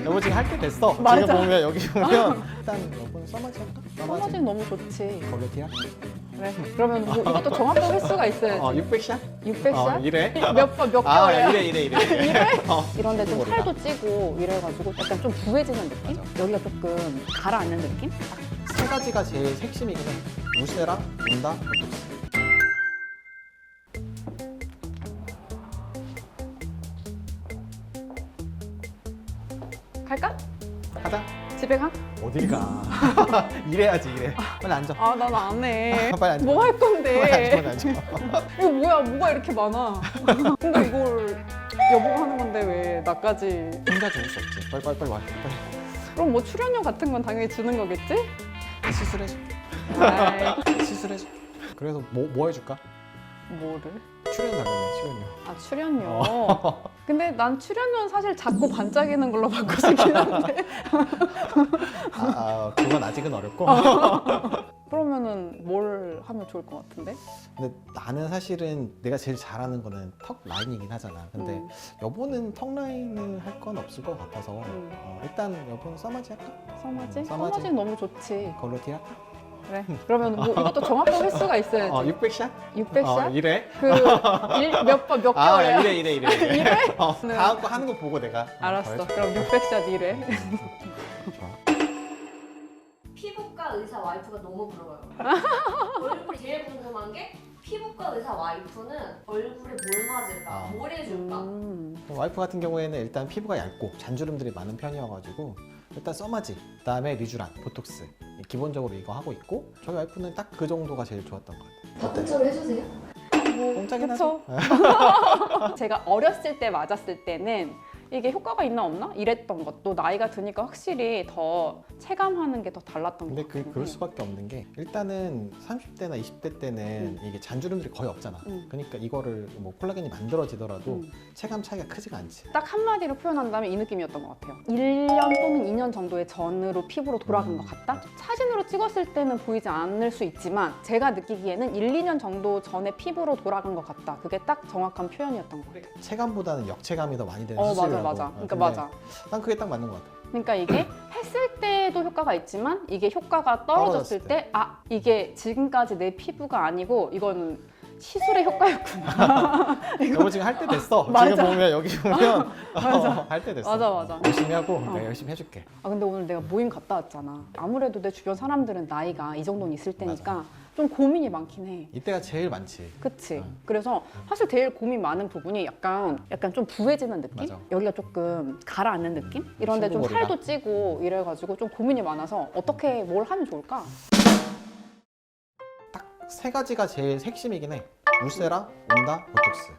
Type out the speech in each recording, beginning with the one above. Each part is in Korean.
여보 지금 할 때 됐어. 맞아. 지금 보면 여기 보면 일단 여보는 써마지 할까? 써마지는 너무 좋지. 걸레티야? 그래. 그러면 뭐 이것도 정확한 횟수가 있어야지. 600샷? 600샷? 이래? 몇 아, 개월에? 이래. 이래? 어. 이런데 좀 머리가. 살도 찌고 이래가지고 약간 좀 부해지는 느낌? 맞아. 여기가 조금 가라앉는 느낌? 세 가지가 제일 핵심이긴 해. 무쇠랑 온다, 보톡스. 갈까? 가자. 집에 가? 어딜 가? 이래야지 이래. 빨리 앉아. 아, 난 안 해. 빨리 앉아. 뭐 할 건데? 빨리 앉아. 이거 뭐야? 뭐가 이렇게 많아? 근데 이걸 여보가 하는 건데 왜 나까지? 혼자 죽을 수 없지. 빨리 와. 빨리. 그럼 뭐 출연료 같은 건 당연히 주는 거겠지? 시술해줄게. 아이, 시술해줄게. 그래서 뭐 해줄까? 뭐를? 출연 달라네 출연료. 아, 출연료. 근데 난 출연료는 사실 작고 반짝이는 걸로 받고 싶긴 한데. 그건 아직은 어렵고. 그러면은 뭘 하면 좋을 것 같은데? 근데 나는 사실은 내가 제일 잘하는 거는 턱 라인이긴 하잖아. 근데 여보는 턱 라인을 할 건 없을 것 같아서 일단 여보는 써마지 할까? 써마지? 써마지. 써마지는 너무 좋지. 걸로티 할까? 그래. 그러면 뭐 이것도 정확한 횟수가 있어야지. 600샷? 600샷? 이래? 몇 아, 개월에? 이래. 이래? 네. 다음 거 하는 거 보고 내가 알았어. 그럼 600샷 이래. 피부과 의사 와이프가 너무 부러워요. 얼굴이 제일 궁금한 게 피부과 의사 와이프는 얼굴에 뭘 맞을까? 뭘 해줄까? 와이프 같은 경우에는 일단 피부가 얇고 잔주름들이 많은 편이어가지고 일단 써마지, 그다음에 리쥬란, 보톡스 기본적으로 이거 하고 있고 저희 와이프는 딱 그 정도가 제일 좋았던 것 같아요. 덧대처럼 해주세요. 공짜긴 그쵸? 제가 어렸을 때 맞았을 때는 이게 효과가 있나 없나? 이랬던 것도 나이가 드니까 확실히 더 체감하는 게 더 달랐던 근데 것 같아요. 그럴 수밖에 없는 게 일단은 30대나 20대 때는 이게 잔주름들이 거의 없잖아. 그러니까 이거를 뭐 콜라겐이 만들어지더라도 체감 차이가 크지가 않지. 딱 한마디로 표현한다면 이 느낌이었던 것 같아요. 1년 또는 2년 정도의 전으로 피부로 돌아간 것 같다? 사진으로 찍었을 때는 보이지 않을 수 있지만 제가 느끼기에는 1, 2년 정도 전에 피부로 돌아간 것 같다. 그게 딱 정확한 표현이었던 것 같아요. 체감보다는 역체감이 더 많이 되는 맞아, 시술이라고. 맞아. 그러니까 근데 맞아. 난 그게 딱 맞는 것 같아. 그러니까 이게 했을 때도 효과가 있지만 이게 효과가 떨어졌을 때 이게 지금까지 내 피부가 아니고 이거는 시술의 효과였구나. 여보 지금 할 때 됐어. 맞아. 지금 보면 여기 보면 맞아. 할 때 됐어. 맞아. 열심히 하고 내가 열심히 해줄게. 근데 오늘 내가 모임 갔다 왔잖아. 아무래도 내 주변 사람들은 나이가 이 정도는 있을 때니까 좀 고민이 많긴 해. 이때가 제일 많지. 그치? 그래서 사실 제일 고민 많은 부분이 약간 좀 부해지는 느낌? 맞아. 여기가 조금 가라앉는 느낌? 이런데 좀 친구머리랑. 살도 찌고 이래가지고 좀 고민이 많아서 어떻게 뭘 하면 좋을까? 딱 세 가지가 제일 핵심이긴 해. 울세라, 온다, 보톡스.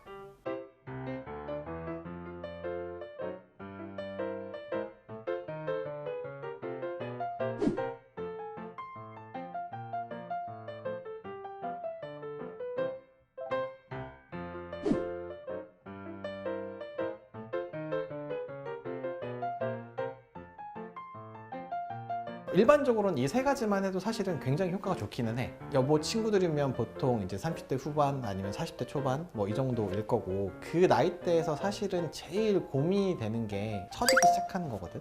일반적으로는 이 세 가지만 해도 사실은 굉장히 효과가 좋기는 해. 여보 친구들이면 보통 이제 30대 후반 아니면 40대 초반 뭐 이 정도일 거고 그 나이대에서 사실은 제일 고민이 되는 게 처지기 시작하는 거거든.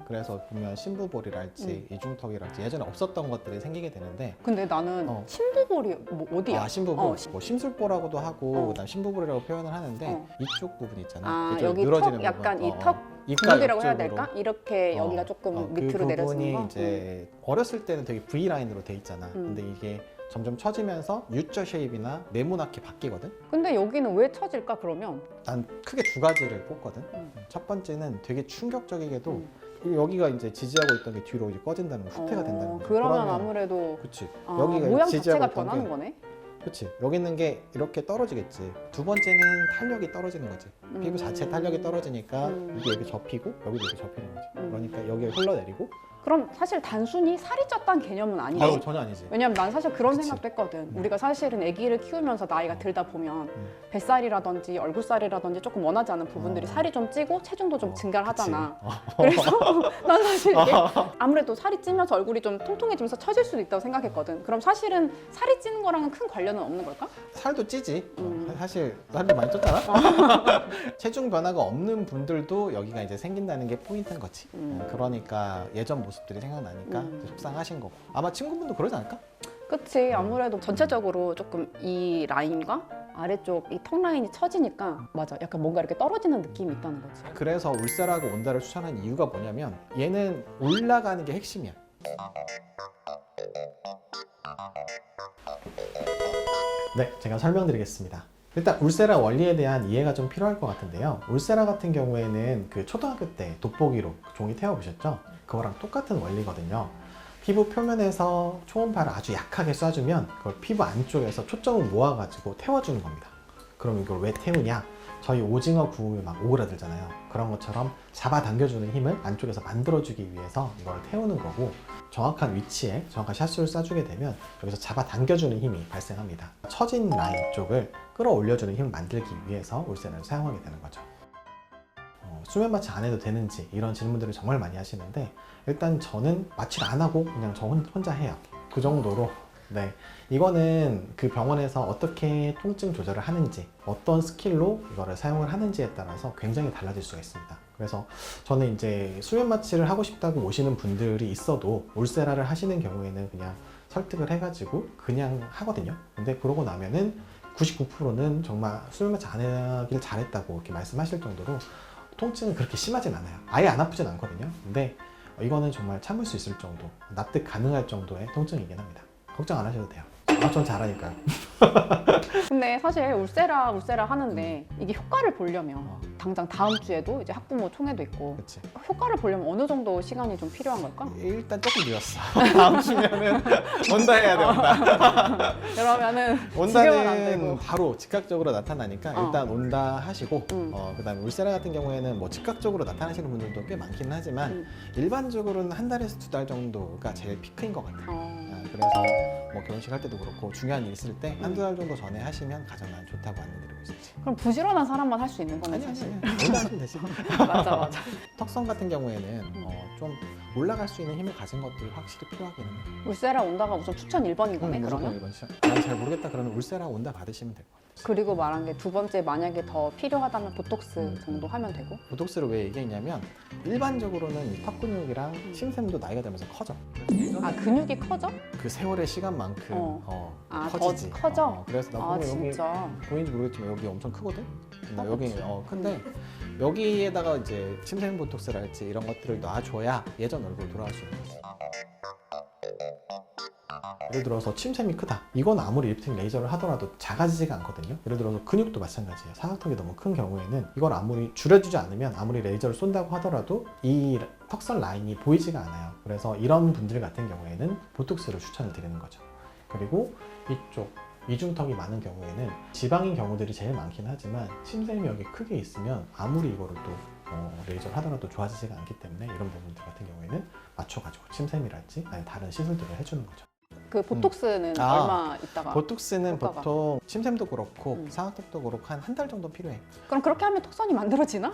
그래서 보면 심부볼이랄지 이중턱이랄지 예전에 없었던 것들이 생기게 되는데 근데 나는 심부볼이 뭐 어디야? 심부볼, 뭐 심술보라고도 하고 그다음 심부볼이라고 표현을 하는데 이쪽 부분 있잖아. 이쪽 여기 늘어지는 턱 약간 부분. 이 턱 입가 근육이라고 해야 옆쪽으로. 될까? 이렇게 여기가 조금 밑으로 그 내려지는 부분이 거? 이제 어렸을 때는 되게 V 라인으로 돼 있잖아. 근데 이게 점점 처지면서 U자 쉐입이나 네모나게 바뀌거든. 근데 여기는 왜 처질까 그러면? 난 크게 두 가지를 꼽거든. 첫 번째는 되게 충격적이게도 여기가 이제 지지하고 있던 게 뒤로 이제 꺼진다는 거, 후퇴가 된다는 거지. 그러면 아무래도 그치. 모양 자체가 있던 변하는 게, 거네? 그치. 여기 있는 게 이렇게 떨어지겠지. 두 번째는 탄력이 떨어지는 거지. 피부 자체 탄력이 떨어지니까 이게 여기 접히고 여기도 이렇게 접히는 거지. 그러니까 여기가 흘러내리고 그럼 사실 단순히 살이 쪘다는 개념은 아니죠. 아유, 전혀 아니지. 왜냐면 난 사실 그런 그치. 생각도 했거든. 우리가 사실은 아기를 키우면서 나이가 들다 보면 뱃살이라든지 얼굴살이라든지 조금 원하지 않은 부분들이 살이 좀 찌고 체중도 좀 증가를 하잖아. 그래서 난 사실 이게 아무래도 살이 찌면서 얼굴이 좀 통통해지면서 처질 수도 있다고 생각했거든. 그럼 사실은 살이 찌는 거랑은 큰 관련은 없는 걸까? 살도 찌지. 사실 살도 많이 쪘잖아. 체중 변화가 없는 분들도 여기가 이제 생긴다는 게 포인트인 거지. 그러니까 예전 모습들이 생각나니까 속상하신 거고. 아마 친구분도 그러지 않을까? 그치. 아무래도 전체적으로 조금 이 라인과 아래쪽 이 턱 라인이 처지니까 맞아. 약간 뭔가 이렇게 떨어지는 느낌이 있다는 거지. 그래서 울세라고 온다를 추천한 이유가 뭐냐면 얘는 올라가는 게 핵심이야. 네, 제가 설명드리겠습니다. 일단 울세라 원리에 대한 이해가 좀 필요할 것 같은데요. 울세라 같은 경우에는 그 초등학교 때 돋보기로 종이 태워보셨죠? 그거랑 똑같은 원리거든요. 피부 표면에서 초음파를 아주 약하게 쏴주면 그걸 피부 안쪽에서 초점을 모아가지고 태워주는 겁니다. 그럼 이걸 왜 태우냐? 저희 오징어 구우면 막 오그라들잖아요. 그런 것처럼 잡아당겨주는 힘을 안쪽에서 만들어주기 위해서 이걸 태우는 거고, 정확한 위치에 정확한 샷수를 쏴주게 되면 여기서 잡아당겨주는 힘이 발생합니다. 처진 라인 쪽을 끌어올려주는 힘을 만들기 위해서 울세라를 사용하게 되는 거죠. 수면 마취 안 해도 되는지 이런 질문들을 정말 많이 하시는데, 일단 저는 마취를 안 하고 그냥 저 혼자 해요. 그 정도로. 네, 이거는 그 병원에서 어떻게 통증 조절을 하는지, 어떤 스킬로 이거를 사용을 하는지에 따라서 굉장히 달라질 수가 있습니다. 그래서 저는 이제 수면 마취를 하고 싶다고 오시는 분들이 있어도 울세라를 하시는 경우에는 그냥 설득을 해가지고 그냥 하거든요. 근데 그러고 나면은 99%는 정말 수면 마취 안 하길 잘했다고 이렇게 말씀하실 정도로 통증은 그렇게 심하진 않아요. 아예 안 아프진 않거든요. 근데 이거는 정말 참을 수 있을 정도, 납득 가능할 정도의 통증이긴 합니다. 걱정 안 하셔도 돼요. 전 잘하니까요. 근데 사실 울세라 하는데 이게 효과를 보려면 당장 다음 주에도 이제 학부모 총회도 있고 그치. 효과를 보려면 어느 정도 시간이 좀 필요한 걸까? 일단 조금 늦었어. 다음 주면은 온다 해야 돼, 온다. 그러면은 지금은 안 온다는 되고. 바로 즉각적으로 나타나니까 일단 온다 하시고, 그다음에 울세라 같은 경우에는 뭐 즉각적으로 나타나시는 분들도 꽤 많기는 하지만 일반적으로는 한 달에서 2달 정도가 제일 피크인 것 같아요. 그래서 뭐 결혼식 할 때도 그렇고 중요한 일 있을 때 한두 달 정도 전에 하시면 가장 난 좋다고 안내드리고 있었지. 그럼 부지런한 사람만 할 수 있는 거네 아니 사실. 온다 하시면 되지. 맞아. 턱선 같은 경우에는 좀 올라갈 수 있는 힘을 가진 것들이 확실히 필요하긴 해요. 울세라 온다가 우선 추천 1번인 거네 그러면? 난 잘 모르겠다 그러면 울세라 온다 받으시면 될 것 같아요. 그리고 말한 게 두 번째 만약에 더 필요하다면 보톡스 정도 하면 되고. 보톡스를 왜 얘기했냐면 일반적으로는 이 턱 근육이랑 침샘도 나이가 들면서 커져. 아 근육이 커져? 그 세월의 시간만큼 아, 커지지. 더 커져? 그래서 나 아 보면 여기 진짜? 보이는지 모르겠지만 여기 엄청 크거든. 나 여기 그치. 근데 여기에다가 이제 침샘 보톡스랄지 이런 것들을 놔줘야 예전 얼굴 돌아갈 수 있는 거지. 예를 들어서 침샘이 크다. 이건 아무리 리프팅 레이저를 하더라도 작아지지가 않거든요. 예를 들어서 근육도 마찬가지예요. 사각턱이 너무 큰 경우에는 이걸 아무리 줄여주지 않으면 아무리 레이저를 쏜다고 하더라도 이 턱선 라인이 보이지가 않아요. 그래서 이런 분들 같은 경우에는 보톡스를 추천을 드리는 거죠. 그리고 이쪽 이중턱이 많은 경우에는 지방인 경우들이 제일 많긴 하지만 침샘이 여기 크게 있으면 아무리 이거를 또 레이저를 하더라도 좋아지지가 않기 때문에 이런 부분들 같은 경우에는 맞춰가지고 침샘이랄지 아니 다른 시술들을 해주는 거죠. 그 보톡스는 얼마 있다가? 보톡스는 효과가. 보통 침샘도 그렇고 사각턱도 그렇고 한 달 정도 필요해. 그럼 그렇게 하면 턱선이 만들어지나?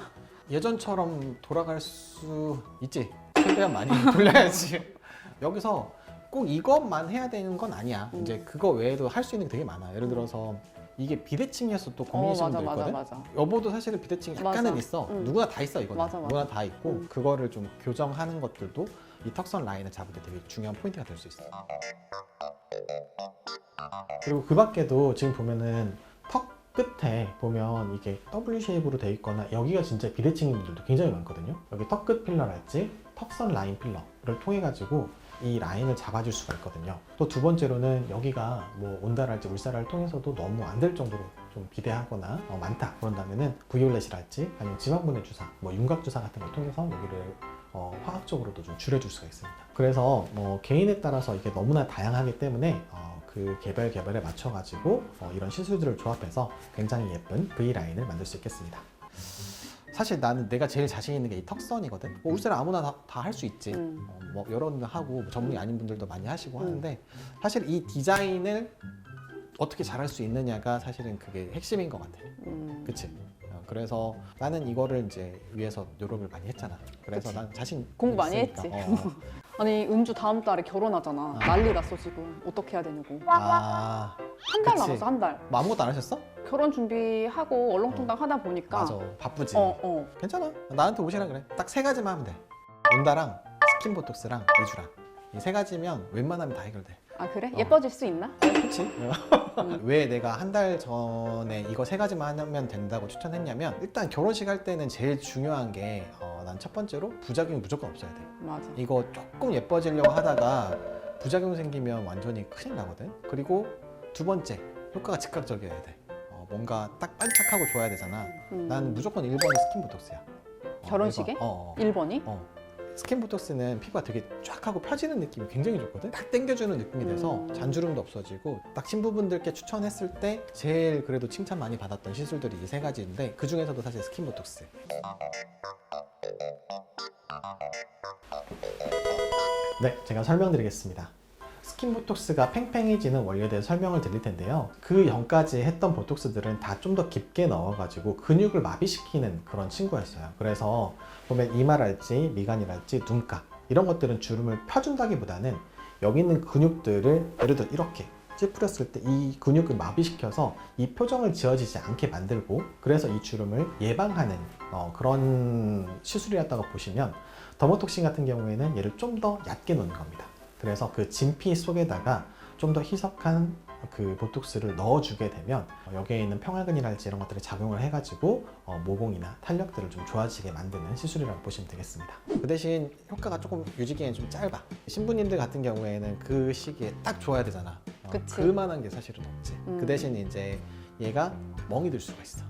예전처럼 돌아갈 수 있지. 최대한 많이 돌려야지. 여기서 꼭 이것만 해야 되는 건 아니야. 이제 그거 외에도 할 수 있는 게 되게 많아. 예를 들어서 이게 비대칭이어서 또 고민이신 분도 있거든. 맞아. 여보도 사실은 비대칭 약간은 맞아. 있어. 누구나 다 있어 이거는. 맞아. 누구나 다 있고 그거를 좀 교정하는 것들도 이 턱선 라인을 잡을 때 되게 중요한 포인트가 될 수 있어. 그리고 그 밖에도 지금 보면은 턱 끝에 보면 이게 W 쉐입으로 돼 있거나 여기가 진짜 비대칭인 분들도 굉장히 많거든요. 여기 턱 끝 필러랄지 턱선 라인 필러를 통해 가지고 이 라인을 잡아줄 수가 있거든요. 또 두 번째로는 여기가 뭐 온다랄지 울세라를 통해서도 너무 안 될 정도로 좀 비대하거나 많다 그런다면은 부이올렛이랄지 아니면 지방분해 주사, 뭐 윤곽 주사 같은 걸 통해서 여기를 화학적으로도 좀 줄여줄 수가 있습니다. 그래서 개인에 따라서 이게 너무나 다양하기 때문에 그 개별에 맞춰가지고 이런 시술들을 조합해서 굉장히 예쁜 V라인을 만들 수 있겠습니다. 사실 나는 내가 제일 자신 있는 게 이 턱선이거든. 뭐 울세라 아무나 다 할 수 있지. 뭐 여러 분들 하고 뭐 전문이 아닌 분들도 많이 하시고 하는데 사실 이 디자인을 어떻게 잘할 수 있느냐가 사실은 그게 핵심인 것 같아. 그치? 그래서 나는 이거를 이제 위해서 노력을 많이 했잖아. 그래서 그치. 난 자신 공부 많이 있으니까. 했지. 아니 은주 다음 달에 결혼하잖아. 난리 났어 지금. 어떻게 해야 되냐고. 아, 한 달 그치. 남았어 한 달. 뭐 아무것도 안 하셨어? 결혼 준비하고 얼렁뚱땅 하다 보니까 맞아, 바쁘지. 괜찮아. 나한테 오시라 그래. 딱 세 가지만 하면 돼. 온다랑 스킨 보톡스랑 리쥬랑. 이 세 가지면 웬만하면 다 해결돼. 아 그래? 예뻐질 수 있나? 그치? 왜 내가 한 달 전에 이거 세 가지만 하면 된다고 추천했냐면 일단 결혼식 할 때는 제일 중요한 게 난 첫 번째로 부작용이 무조건 없어야 돼. 맞아. 이거 조금 예뻐지려고 하다가 부작용 생기면 완전히 큰일 나거든. 그리고 두 번째, 효과가 즉각적이어야 돼. 뭔가 딱 반짝하고 좋아야 되잖아. 난 무조건 1번이 스킨 보톡스야. 결혼식에? 1번. 1번이? 스킨 보톡스는 피부가 되게 쫙 하고 펴지는 느낌이 굉장히 좋거든. 딱 당겨주는 느낌이 돼서 잔주름도 없어지고 딱 신부분들께 추천했을 때 제일 그래도 칭찬 많이 받았던 시술들이 이 세 가지인데 그 중에서도 사실 스킨 보톡스. 네, 제가 설명드리겠습니다. 스킨 보톡스가 팽팽해지는 원리에 대해 설명을 드릴 텐데요. 그 전까지 했던 보톡스들은 다 좀 더 깊게 넣어가지고 근육을 마비시키는 그런 친구였어요. 그래서 보면 이마랄지 미간이랄지 눈가 이런 것들은 주름을 펴준다기보다는 여기 있는 근육들을 예를 들어 이렇게 찌푸렸을 때 이 근육을 마비시켜서 이 표정을 지어지지 않게 만들고 그래서 이 주름을 예방하는 그런 시술이었다고 보시면 더모톡신 같은 경우에는 얘를 좀 더 얕게 놓는 겁니다. 그래서 그 진피 속에다가 좀 더 희석한 그 보톡스를 넣어주게 되면 여기에 있는 평활근이랄지 이런 것들이 작용을 해가지고 모공이나 탄력들을 좀 좋아지게 만드는 시술이라고 보시면 되겠습니다. 그 대신 효과가 조금 유지기에는 좀 짧아. 신부님들 같은 경우에는 그 시기에 딱 줘야 되잖아. 그치. 그만한 게 사실은 없지. 그 대신 이제 얘가 멍이 들 수가 있어.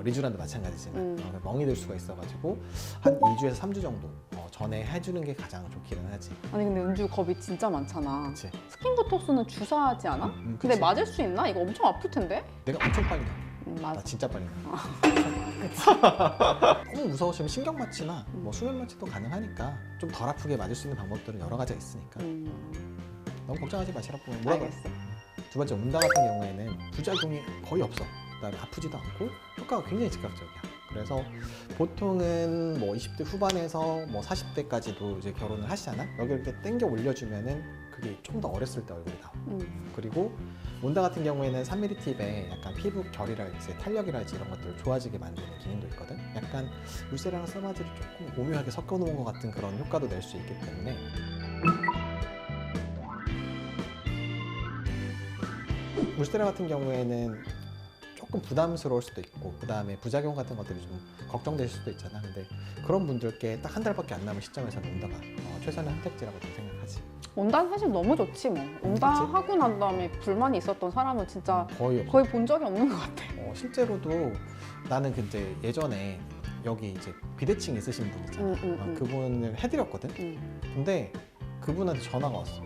리쥬란도 마찬가지지만 멍이 들 수가 있어가지고 한 2주에서 3주 정도 전에 해주는 게 가장 좋기는 하지. 아니 근데 은주 겁이 진짜 많잖아. 그치? 스킨 보톡스는 주사하지 않아? 근데 그치. 맞을 수 있나? 이거 엄청 아플 텐데? 내가 엄청 빨리 나. 나 맞아. 진짜 빨리 나. 너무 무서우시면 신경 마취나 뭐 수면 마취도 가능하니까 좀 덜 아프게 맞을 수 있는 방법들은 여러 가지가 있으니까 너무 걱정하지 마시라고. 뭐라고? 알겠어. 두 번째 온다 같은 경우에는 부작용이 거의 없어. 그다음에 아프지도 않고 효과가 굉장히 즉각적이야. 그래서 보통은 뭐 20대 후반에서 뭐 40대까지도 이제 결혼을 하시잖아. 여기 이렇게 당겨 올려주면은 그게 좀 더 어렸을 때 얼굴이 나와. 그리고 온다 같은 경우에는 3mm 팁에 약간 피부 결이랄지 탄력이랄지 이런 것들을 좋아지게 만드는 기능도 있거든. 약간 울세라랑 써마지를 조금 오묘하게 섞어 놓은 것 같은 그런 효과도 낼 수 있기 때문에 울세라 같은 경우에는 조금 부담스러울 수도 있고 그 다음에 부작용 같은 것들이 좀 걱정되실 수도 있잖아. 근데 그런 분들께 딱 한 달밖에 안 남은 시점에서는 온다가 최선의 선택지라고 좀 생각하지. 온다는 사실 너무 좋지 뭐. 온다 그치? 하고 난 다음에 불만이 있었던 사람은 진짜 거의 없어. 거의 본 적이 없는 것 같아. 실제로도 나는 근데 예전에 여기 이제 비대칭 있으신 분 있잖아. 그분을 해드렸거든. 근데 그분한테 전화가 왔어.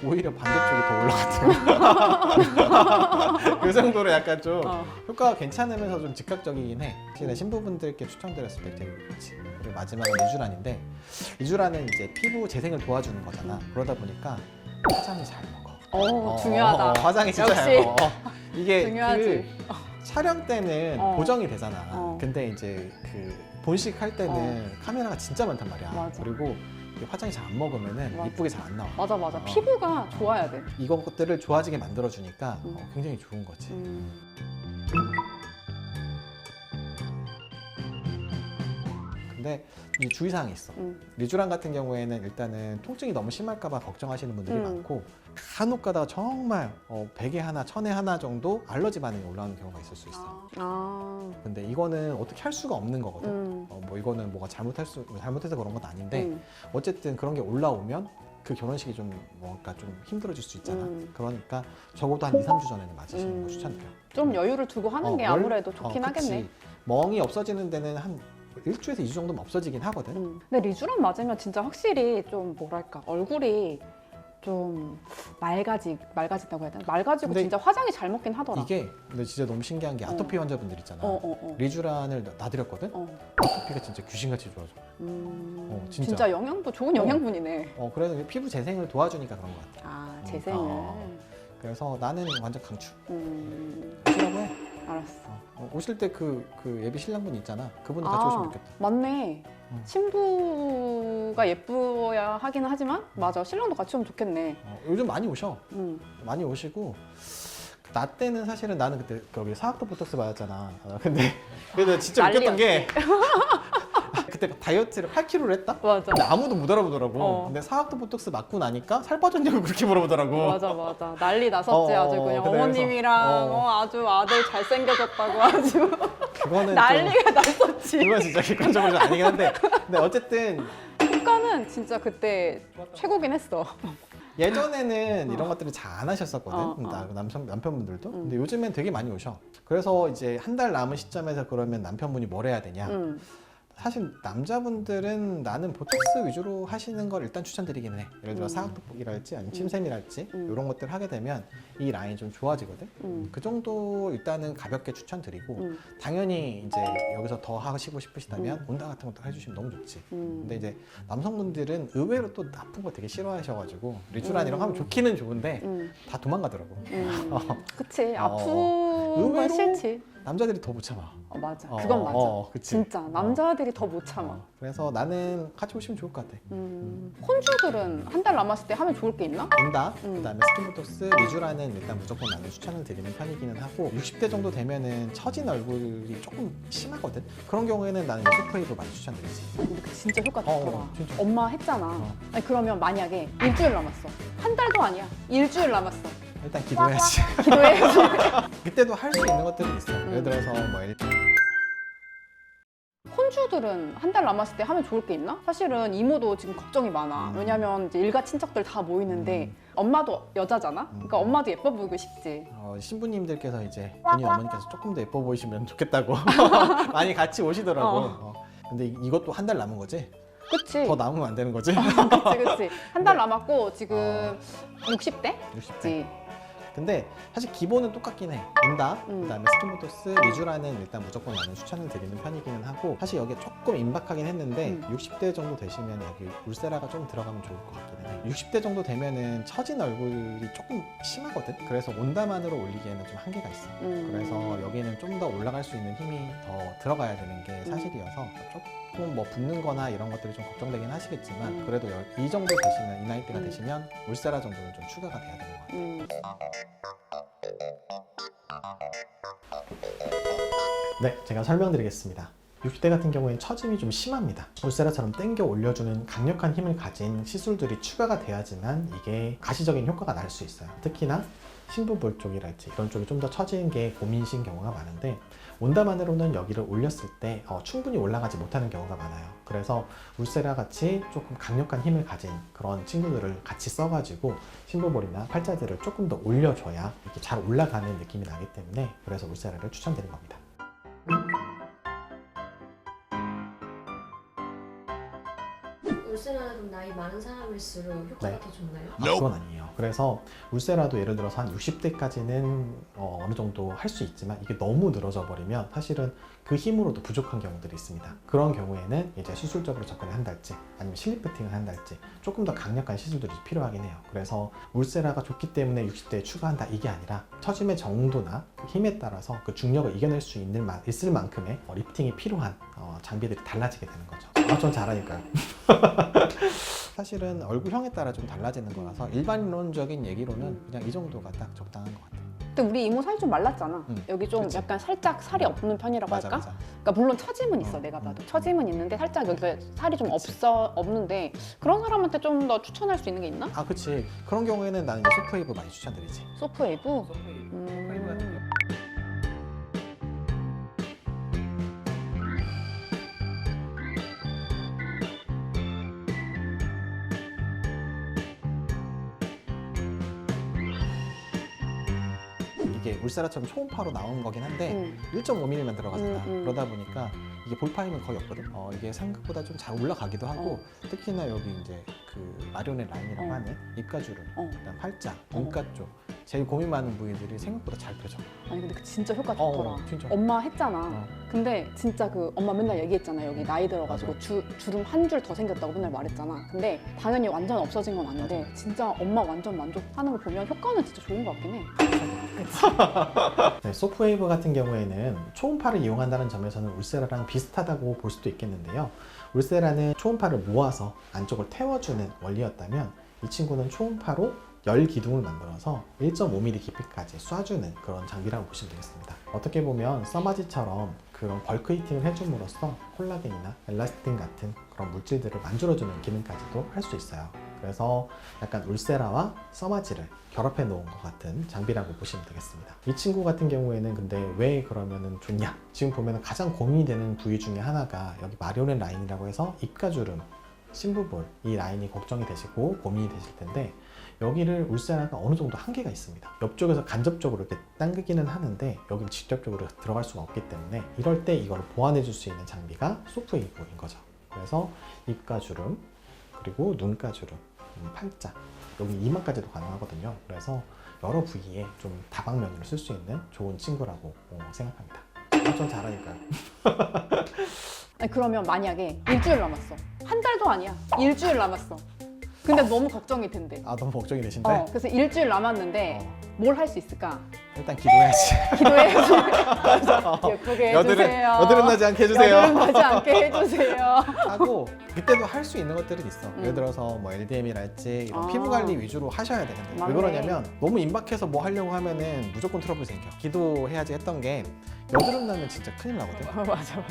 오히려 반대쪽이 더 올라갔더라고. 그 정도로 약간 좀 효과가 괜찮으면서 좀 즉각적이긴 해. 사실 신부분들께 추천드렸을 때 되게 좋지. 그리고 마지막은 리쥬란인데 리쥬란은 이제 피부 재생을 도와주는 거잖아. 그러다 보니까 화장이 잘 먹어. 중요하다. 화장이 진짜 잘 역시. 먹어. 이게 중요하지. 그 촬영 때는 보정이 되잖아. 근데 이제 그 본식 할 때는 카메라가 진짜 많단 말이야. 맞아. 그리고 화장이 잘 안 먹으면은 맞아. 이쁘게 잘 안 나와. 맞아. 피부가 좋아야 돼. 이것들을 좋아지게 만들어주니까 굉장히 좋은 거지. 근데 이 주의사항이 있어. 리쥬란 같은 경우에는 일단은 통증이 너무 심할까봐 걱정하시는 분들이 많고 간혹 가다가 정말 100에 하나, 1000에 하나 정도 알러지 반응이 올라오는 경우가 있을 수 있어. 근데 이거는 어떻게 할 수가 없는 거거든. 뭐 이거는 뭐가 잘못해서 그런 건 아닌데 어쨌든 그런 게 올라오면 그 결혼식이 좀 뭔가 좀 힘들어질 수 있잖아. 그러니까 적어도 한 2, 3주 전에는 맞으시는 거 추천드려. 좀 여유를 두고 하는 게 아무래도 좋긴 하겠네. 멍이 없어지는 데는 한 1주에서 2주 정도면 없어지긴 하거든. 근데 리쥬란 맞으면 진짜 확실히 좀 뭐랄까 얼굴이 좀 맑아지다고 해야 되나? 맑아지고 근데 진짜 화장이 잘 먹긴 하더라. 이게 근데 진짜 너무 신기한 게 아토피 환자분들 있잖아. 리쥬란을 놔드렸거든. 아토피가 진짜 귀신같이 좋아져. 진짜. 진짜 영양도 좋은 영양분이네. 그래서 피부 재생을 도와주니까 그런 것 같아. 아, 재생을. 그래서 나는 완전 강추. 음, 오시라고 해. 알았어. 오실 때 그 예비 신랑분 있잖아. 그분도 같이 오시면 좋겠다. 맞네. 응. 신부가 예뻐야 하기는 하지만 맞아. 신랑도 같이 오면 좋겠네. 요즘 많이 오셔. 음. 많이 오시고 나 때는 사실은 나는 그때 거기 사학도 보톡스 받았잖아. 근데 진짜 웃겼던 게 그때 다이어트를 8kg를 했다? 맞아. 근데 아무도 못 알아보더라고. 근데 사학도 보톡스 맞고 나니까 살 빠졌냐고 그렇게 물어보더라고. 맞아. 난리 났었지. 아주 그냥 그래, 어머님이랑 그래서, 아주 아들 잘생겨졌다고 아주 그거는 난리가 났었지. 그건 진짜 객관적으로 좀 아니긴 한데 근데 어쨌든 효과는 진짜 그때 최고긴 했어. 예전에는 이런 것들을 잘 안 하셨었거든. 남편분들도. 근데 요즘엔 되게 많이 오셔. 그래서 이제 한 달 남은 시점에서 그러면 남편분이 뭘 해야 되냐. 사실 남자분들은 나는 보톡스 위주로 하시는 걸 일단 추천드리기는 해. 예를 들어 사각돋보기랄지 아니면 침샘이랄지 이런 것들 하게 되면 이 라인이 좀 좋아지거든. 그 정도 일단은 가볍게 추천드리고 당연히 이제 여기서 더 하시고 싶으시다면 온다 같은 것도 해주시면 너무 좋지. 근데 이제 남성분들은 의외로 또 나쁜 거 되게 싫어하셔가지고 리쥬란 이런 거 하면 좋기는 좋은데 다 도망가더라고. 그치. 아픈 건 의외로 싫지. 남자들이 더 못 참아. 맞아. 그건 맞아. 그치? 진짜 남자들이 더 못 참아. 그래서 나는 같이 오시면 좋을 것 같아. 혼주들은 한 달 남았을 때 하면 좋을 게 있나? 온다. 그다음에 스킨보톡스, 리쥬란은 일단 무조건 나는 추천을 드리는 편이기는 하고 60대 정도 되면은 처진 얼굴이 조금 심하거든. 그런 경우에는 나는 소프웨이브 많이 추천드리지. 근데 그 진짜 효과 좋더라. 진짜. 엄마 했잖아. 아니, 그러면 만약에 일주일 남았어. 한 달도 아니야. 일주일 남았어. 일단 기도해야지. 기도해야지. 그때도 할 수 있는 것들이 있어. 예를 들어서 뭐 혼주들은 한 달 남았을 때 하면 좋을 게 있나? 사실은 이모도 지금 걱정이 많아. 왜냐면 이제 일가 친척들 다 모이는데 엄마도 여자잖아? 그러니까 엄마도 예뻐 보이고 싶지. 신부님들께서 이제 본인 어머니께서 조금 더 예뻐 보이시면 좋겠다고 많이 같이 오시더라고. 근데 이것도 한 달 남은 거지? 그치? 더 남으면 안 되는 거지? 그치. 한 달 남았고 지금 60대? 60대. 근데 사실 기본은 똑같긴 해. 온다. 그다음에 스킨보톡스, 리쥬란은 일단 무조건 나는 추천을 드리는 편이기는 하고 사실 여기에 조금 임박하긴 했는데 60대 정도 되시면 여기 울세라가 좀 들어가면 좋을 것 같기는 해. 60대 정도 되면은 처진 얼굴이 조금 심하거든. 그래서 온다만으로 올리기에는 좀 한계가 있어. 그래서 여기는 좀 더 올라갈 수 있는 힘이 더 들어가야 되는 게 사실이어서 조금 뭐 붓는 거나 이런 것들이 좀 걱정되긴 하시겠지만 그래도 이 정도 되시면 이 나이대가 되시면 울세라 정도는 좀 추가가 돼야 되는 것 같아요. 네, 제가 설명드리겠습니다. 60대 같은 경우에는 처짐이 좀 심합니다. 울세라처럼 땡겨 올려주는 강력한 힘을 가진 시술들이 추가가 돼야지만 이게 가시적인 효과가 날 수 있어요. 특히나 신부볼 쪽이랄지 이런 쪽이 좀 더 처지는 게 고민이신 경우가 많은데 온다만으로는 여기를 올렸을 때 충분히 올라가지 못하는 경우가 많아요. 그래서 울세라 같이 조금 강력한 힘을 가진 그런 친구들을 같이 써가지고 신부볼이나 팔자들을 조금 더 올려줘야 이렇게 잘 올라가는 느낌이 나기 때문에 그래서 울세라를 추천드린 겁니다. 울세라는 그럼 나이 많은 사람일수록 효과가 네. 더 좋나요? 그건 아니에요. 그래서 울세라도 예를 들어서 한 60대까지는 어느 정도 할 수 있지만 이게 너무 늘어져 버리면 사실은 그 힘으로도 부족한 경우들이 있습니다. 그런 경우에는 이제 수술적으로 접근을 한달지 아니면 실리프팅을 한달지 조금 더 강력한 시술들이 필요하긴 해요. 그래서 울세라가 좋기 때문에 60대에 추가한다 이게 아니라 처짐의 정도나 그 힘에 따라서 그 중력을 이겨낼 수 있을 만큼의 리프팅이 필요한 장비들이 달라지게 되는 거죠. 전 잘하니까요. 사실은 얼굴형에 따라 좀 달라지는 거라서 일반론적인 얘기로는 그냥 이 정도가 딱 적당한 것 같아요. 근데 우리 이모 살이 좀 말랐잖아. 여기 좀 그치. 약간 살짝 살이 없는 편이라고 맞아, 할까? 맞아. 그러니까 물론 처짐은 있어. 내가 봐도 처짐은 있는데 살짝 여기가 살이 좀 없는데 그런 사람한테 좀 더 추천할 수 있는 게 있나? 그치. 그런 경우에는 나는 이제 소프웨이브 많이 추천드리지. 소프웨이브? 이게 울세라처럼 초음파로 나온 거긴 한데 1.5mm만 들어가잖아. 그러다 보니까 이게 볼파임은 거의 없거든. 이게 생각보다 좀 잘 올라가기도 하고 특히나 여기 이제 그 마리오넷 라인이라고 하는 입가주름, 그다음 팔자, 눈가 쪽 제일 고민 많은 부위들이 생각보다 잘 펴져. 아니 근데 진짜 효과 좋더라. 진짜. 엄마 했잖아. 근데 진짜 그 엄마 맨날 얘기했잖아. 여기 나이 들어가지고 주름 한 줄 더 생겼다고 맨날 말했잖아. 근데 당연히 완전 없어진 건 아닌데 진짜 엄마 완전 만족하는 거 보면 효과는 진짜 좋은 것 같긴 해. 네, 소프웨이브 같은 경우에는 초음파를 이용한다는 점에서는 울세라랑 비슷하다고 볼 수도 있겠는데요. 울세라는 초음파를 모아서 안쪽을 태워주는 원리였다면 이 친구는 초음파로 열 기둥을 만들어서 1.5mm 깊이까지 쏴주는 그런 장비라고 보시면 되겠습니다. 어떻게 보면 써마지처럼 그런 벌크 히팅을 해줌으로써 콜라겐이나 엘라스틴 같은 그런 물질들을 만들어주는 기능까지도 할 수 있어요. 그래서 약간 울세라와 써마지를 결합해 놓은 것 같은 장비라고 보시면 되겠습니다. 이 친구 같은 경우에는 근데 왜 그러면은 좋냐? 지금 보면 가장 고민이 되는 부위 중에 하나가 여기 마리오넷 라인이라고 해서 입가주름, 심부볼 이 라인이 걱정이 되시고 고민이 되실 텐데 여기를 울세라가 어느 정도 한계가 있습니다. 옆쪽에서 간접적으로 이렇게 당기기는 하는데 여기를 직접적으로 들어갈 수가 없기 때문에 이럴 때 이걸 보완해 줄 수 있는 장비가 소프웨이브인 거죠. 그래서 입가주름, 그리고 눈가주름, 팔자, 여기 이마까지도 가능하거든요. 그래서 여러 부위에 좀 다방면으로 쓸 수 있는 좋은 친구라고 생각합니다. 좀 잘하니까요. 아니 그러면 만약에 일주일 남았어. 한 달도 아니야. 일주일 남았어. 근데 너무 걱정이 된대. 아 너무 걱정이 되신데? 그래서 일주일 남았는데 뭘 할 수 있을까? 일단 기도해야지. 기도해야지. 예쁘게 해주세요. 여드름 나지 않게 해주세요. 여드름 나지 않게 해주세요. 하고 그때도 할 수 있는 것들은 있어. 예를 들어서 뭐 LDM이랄지 이런 피부 관리 위주로 하셔야 되는데 왜 맞네. 그러냐면 너무 임박해서 뭐 하려고 하면은 무조건 트러블 생겨. 기도해야지 했던 게 여드름 나면 진짜 큰일 나거든. 맞아.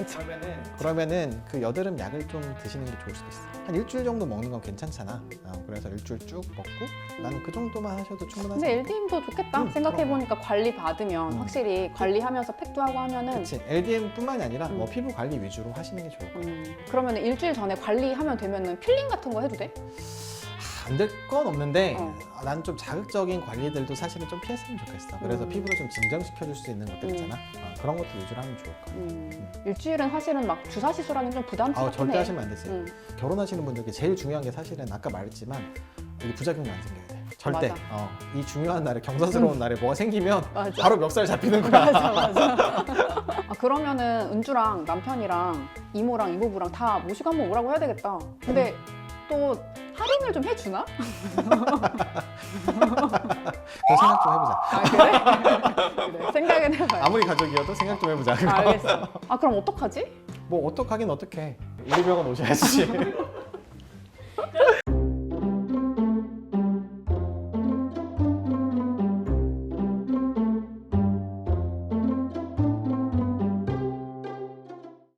그러면은 그 여드름 약을 좀 드시는 게 좋을 수도 있어. 한 일주일 정도 먹는 건 괜찮잖아. 그래서 일주일 쭉 먹고 나는 그 정도만 하셔도 충분하지. 근데 LDM도 좋겠다. 생각해보니까 관리 받으면 확실히 관리하면서 팩도 하고 하면은 그치. LDM뿐만이 아니라 뭐 피부 관리 위주로 하시는 게 좋을 것 같아요. 그러면 일주일 전에 관리하면 되면은 필링 같은 거 해도 돼? 안 될 건 없는데 난 좀 자극적인 관리들도 사실은 좀 피했으면 좋겠어. 그래서 피부를 좀 진정시켜 줄 수 있는 것들 있잖아. 그런 것도 위주로 하면 좋을 거야. 일주일은 사실은 막 주사 시술하는 게 좀 부담스럽긴 해. 절대 하시면 안 되지. 결혼하시는 분들께 제일 중요한 게 사실은 아까 말했지만 여기 부작용이 안 생겨야 돼. 절대. 맞아. 이 중요한 날에 경사스러운 날에 뭐가 생기면 맞아. 바로 멱살 잡히는 거야. 맞아. 그러면은 은주랑 남편이랑 이모랑 이모부랑 다 모시고 한번 오라고 해야 되겠다. 근데 또 할인을 좀 해주나? 그 생각 좀 해보자. 그래, 생각은 해봐요. 아무리 가족이어도 생각 좀 해보자. 알겠어. 그럼 어떡하지? 뭐 어떡하긴 어떡해. 우리 병원 오셔야지.